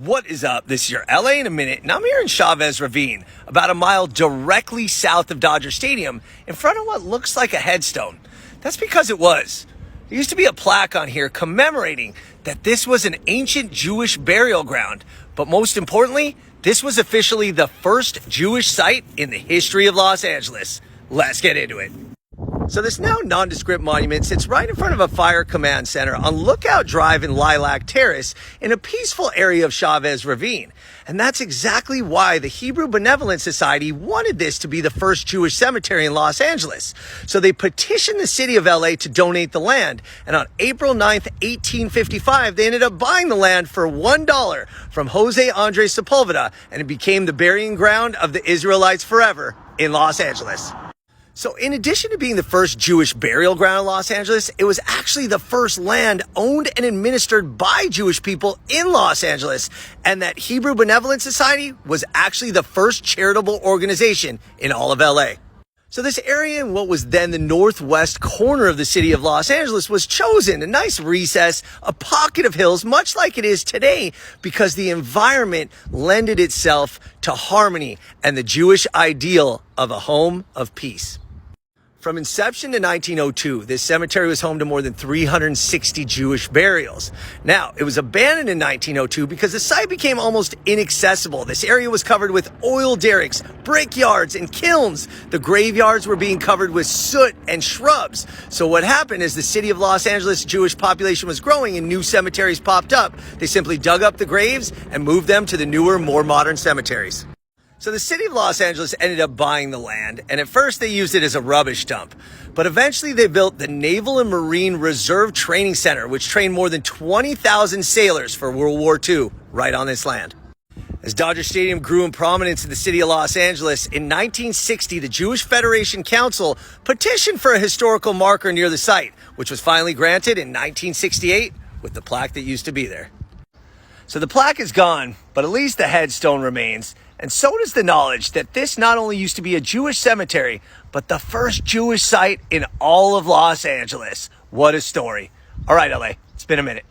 What is up? This is your LA in a minute, and I'm here in Chavez Ravine, about a mile directly south of Dodger Stadium, in front of what looks like a headstone. That's because it was. There used to be a plaque on here commemorating that this was an ancient Jewish burial ground, but most importantly, this was officially the first Jewish site in the history of Los Angeles. Let's get into it. So this now nondescript monument sits right in front of a fire command center on Lookout Drive in Lilac Terrace in a peaceful area of Chavez Ravine. And that's exactly why the Hebrew Benevolent Society wanted this to be the first Jewish cemetery in Los Angeles. So they petitioned the city of LA to donate the land. And on April 9th, 1855, they ended up buying the land for $1 from Jose Andres Sepulveda, and it became the burying ground of the Israelites forever in Los Angeles. So in addition to being the first Jewish burial ground in Los Angeles, it was actually the first land owned and administered by Jewish people in Los Angeles. And that Hebrew Benevolent Society was actually the first charitable organization in all of LA. So this area in what was then the northwest corner of the city of Los Angeles was chosen, a nice recess, a pocket of hills, much like it is today, because the environment lended itself to harmony and the Jewish ideal of a home of peace. From inception to 1902, this cemetery was home to more than 360 Jewish burials. Now, it was abandoned in 1902 because the site became almost inaccessible. This area was covered with oil derricks, brickyards, and kilns. The graveyards were being covered with soot and shrubs. So what happened is the city of Los Angeles Jewish population was growing and new cemeteries popped up. They simply dug up the graves and moved them to the newer, more modern cemeteries. So the city of Los Angeles ended up buying the land, and at first they used it as a rubbish dump. But eventually they built the Naval and Marine Reserve Training Center, which trained more than 20,000 sailors for World War II right on this land. As Dodger Stadium grew in prominence in the city of Los Angeles, in 1960, the Jewish Federation Council petitioned for a historical marker near the site, which was finally granted in 1968 with the plaque that used to be there. So the plaque is gone, but at least the headstone remains. And so does the knowledge that this not only used to be a Jewish cemetery, but the first Jewish site in all of Los Angeles. What a story. All right, LA, it's been a minute.